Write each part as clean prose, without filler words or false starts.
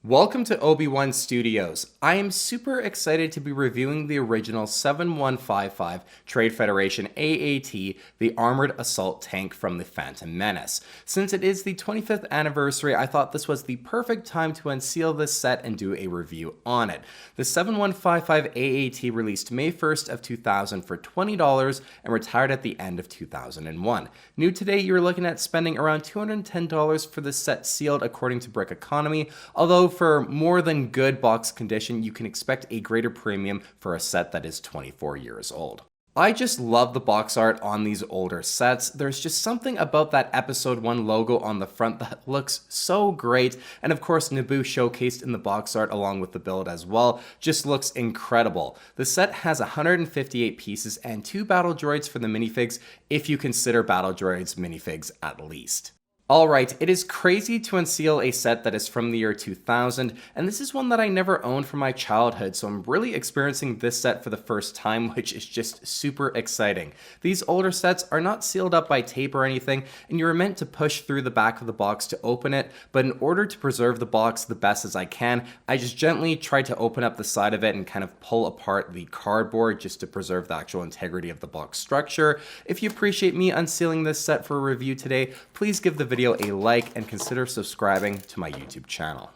Welcome to Obi-Wan Studios. I am super excited to be reviewing the original 7155 Trade Federation AAT, the Armored Assault Tank from the Phantom Menace. Since it is the 25th anniversary, I thought this was the perfect time to unseal this set and do a review on it. The 7155 AAT released May 1st of 2000 for $20 and retired at the end of 2001. New today, you're looking at spending around $210 for this set sealed according to Brick Economy, although for more than good box condition, you can expect a greater premium for a set that is 24 years old. I just love the box art on these older sets. There's just something about that Episode 1 logo on the front that looks so great, and of course Naboo showcased in the box art along with the build as well just looks incredible. The set has 158 pieces and 2 battle droids for the minifigs if you consider battle droids minifigs at least. Alright, it is crazy to unseal a set that is from the year 2000, and this is one that I never owned from my childhood, so I'm really experiencing this set for the first time, which is just super exciting. These older sets are not sealed up by tape or anything, and you're meant to push through the back of the box to open it, but in order to preserve the box the best as I can, I just gently try to open up the side of it and kind of pull apart the cardboard just to preserve the actual integrity of the box structure. If you appreciate me unsealing this set for a review today, please give the video a like and consider subscribing to my YouTube channel.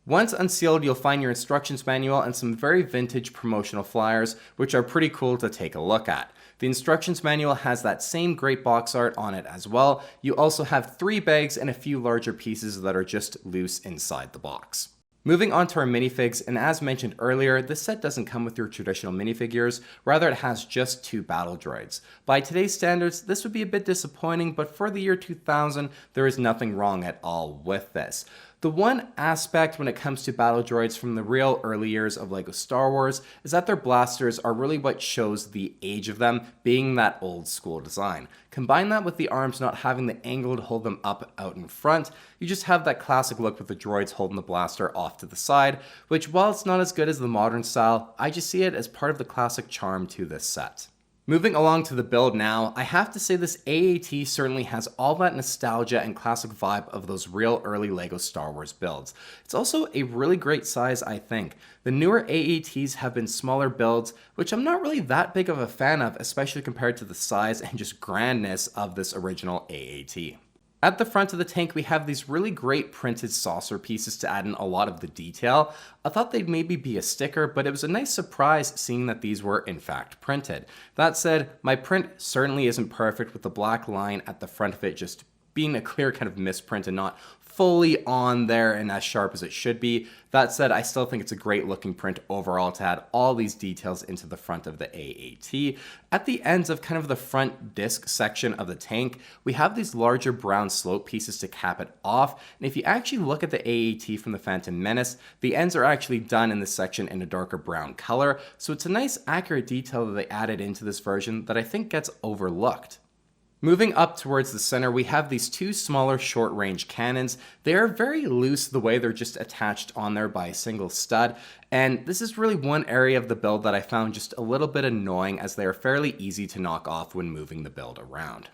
Once unsealed, you'll find your instructions manual and some very vintage promotional flyers, which are pretty cool to take a look at. The instructions manual has that same great box art on it as well. You also have 3 bags and a few larger pieces that are just loose inside the box. Moving on to our minifigs, and as mentioned earlier, this set doesn't come with your traditional minifigures, rather it has just 2 battle droids. By today's standards, this would be a bit disappointing, but for the year 2000, there is nothing wrong at all with this. The one aspect when it comes to battle droids from the real early years of LEGO Star Wars is that their blasters are really what shows the age of them, being that old school design. Combine that with the arms not having the angle to hold them up out in front, you just have that classic look with the droids holding the blaster off to the side, which while it's not as good as the modern style, I just see it as part of the classic charm to this set. Moving along to the build now, I have to say this AAT certainly has all that nostalgia and classic vibe of those real early LEGO Star Wars builds. It's also a really great size, I think. The newer AATs have been smaller builds, which I'm not really that big of a fan of, especially compared to the size and just grandness of this original AAT. At the front of the tank, we have these really great printed saucer pieces to add in a lot of the detail. I thought they'd maybe be a sticker, but it was a nice surprise seeing that these were in fact printed. That said, my print certainly isn't perfect with the black line at the front of it just being a clear kind of misprint and not fully on there and as sharp as it should be. That said, I still think it's a great looking print overall to add all these details into the front of the AAT. At the ends of kind of the front disc section of the tank, we have these larger brown slope pieces to cap it off. And if you actually look at the AAT from the Phantom Menace, the ends are actually done in this section in a darker brown color. So it's a nice accurate detail that they added into this version that I think gets overlooked. Moving up towards the center, we have these 2 smaller short-range cannons. They are very loose the way they're just attached on there by a single stud, and this is really one area of the build that I found just a little bit annoying as they are fairly easy to knock off when moving the build around.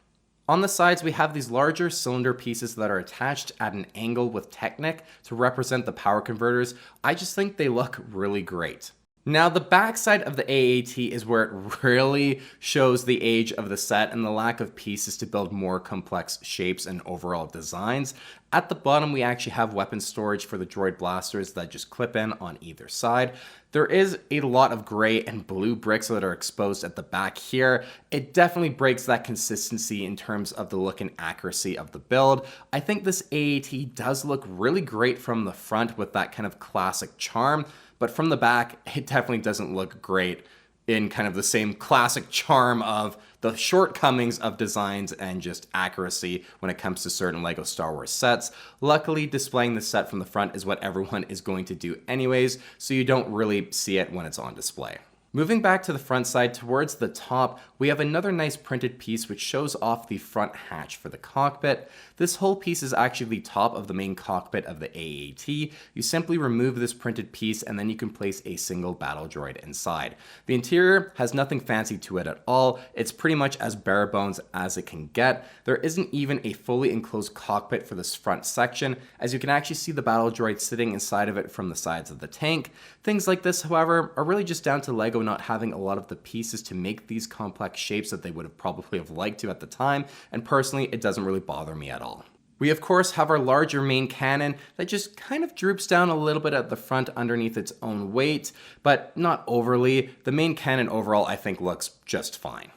On the sides, we have these larger cylinder pieces that are attached at an angle with Technic to represent the power converters. I just think they look really great. Now, the backside of the AAT is where it really shows the age of the set and the lack of pieces to build more complex shapes and overall designs. At the bottom, we actually have weapon storage for the droid blasters that just clip in on either side. There is a lot of gray and blue bricks that are exposed at the back here. It definitely breaks that consistency in terms of the look and accuracy of the build. I think this AAT does look really great from the front with that kind of classic charm, but from the back, it definitely doesn't look great in kind of the same classic charm of the shortcomings of designs and just accuracy when it comes to certain LEGO Star Wars sets. Luckily, displaying the set from the front is what everyone is going to do anyways, so you don't really see it when it's on display. Moving back to the front side towards the top, we have another nice printed piece which shows off the front hatch for the cockpit. This whole piece is actually the top of the main cockpit of the AAT. You simply remove this printed piece and then you can place a single battle droid inside. The interior has nothing fancy to it at all. It's pretty much as bare bones as it can get. There isn't even a fully enclosed cockpit for this front section, as you can actually see the battle droid sitting inside of it from the sides of the tank. Things like this, however, are really just down to LEGO not having a lot of the pieces to make these complex shapes that they would have probably have liked to at the time, and personally it doesn't really bother me at all. We of course have our larger main cannon that just kind of droops down a little bit at the front underneath its own weight, but not overly. The main cannon overall I think looks just fine.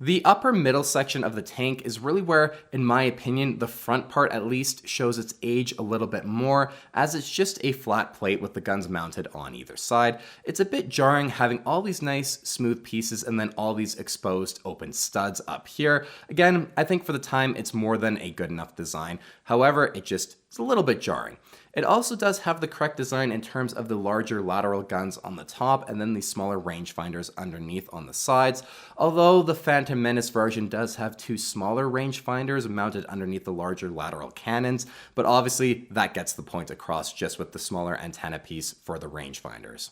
The upper middle section of the tank is really where, in my opinion, the front part at least shows its age a little bit more, as it's just a flat plate with the guns mounted on either side. It's a bit jarring having all these nice smooth pieces and then all these exposed open studs up here. Again, I think for the time it's more than a good enough design. However, it's a little bit jarring. It also does have the correct design in terms of the larger lateral guns on the top and then the smaller rangefinders underneath on the sides, although the Phantom Menace version does have two smaller rangefinders mounted underneath the larger lateral cannons, but obviously that gets the point across just with the smaller antenna piece for the rangefinders.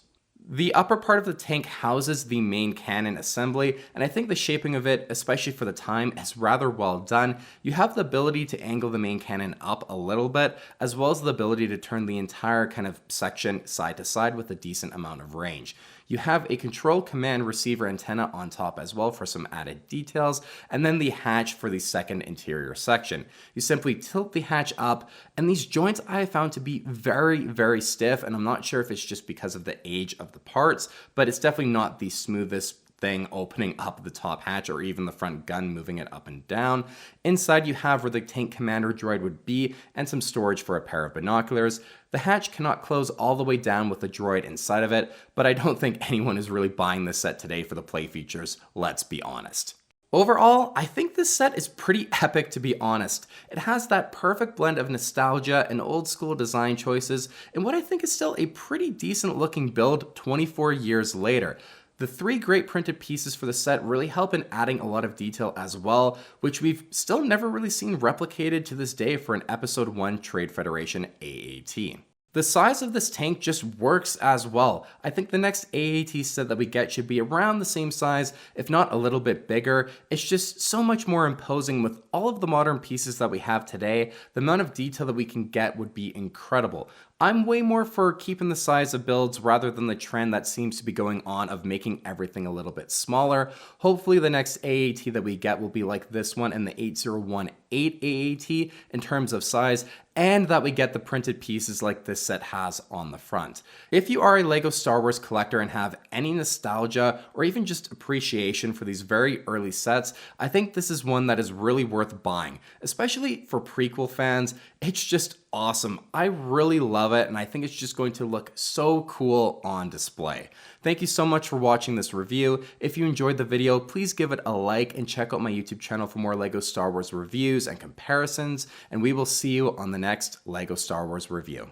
The upper part of the tank houses the main cannon assembly, and I think the shaping of it, especially for the time, is rather well done. You have the ability to angle the main cannon up a little bit, as well as the ability to turn the entire kind of section side to side with a decent amount of range. You have a control command receiver antenna on top as well for some added details, and then the hatch for the second interior section. You simply tilt the hatch up, and these joints I have found to be very, very stiff, and I'm not sure if it's just because of the age of the parts, but it's definitely not the smoothest thing opening up the top hatch or even the front gun moving it up and down. Inside you have where the tank commander droid would be and some storage for a pair of binoculars. The hatch cannot close all the way down with the droid inside of it, but I don't think anyone is really buying this set today for the play features, let's be honest. Overall, I think this set is pretty epic, to be honest. It has that perfect blend of nostalgia and old school design choices in what I think is still a pretty decent looking build 24 years later. The three great printed pieces for the set really help in adding a lot of detail as well, which we've still never really seen replicated to this day for an Episode 1 Trade Federation AAT. The size of this tank just works as well. I think the next AAT set that we get should be around the same size, if not a little bit bigger. It's just so much more imposing with all of the modern pieces that we have today. The amount of detail that we can get would be incredible. I'm way more for keeping the size of builds rather than the trend that seems to be going on of making everything a little bit smaller. Hopefully the next AAT that we get will be like this one and the 8018 AAT in terms of size, and that we get the printed pieces like this set has on the front. If you are a LEGO Star Wars collector and have any nostalgia or even just appreciation for these very early sets, I think this is one that is really worth buying, especially for prequel fans. It's just awesome. I really love it, and I think it's just going to look so cool on display. Thank you so much for watching this review. If you enjoyed the video, please give it a like and check out my YouTube channel for more LEGO Star Wars reviews and comparisons, and we will see you on the next LEGO Star Wars review.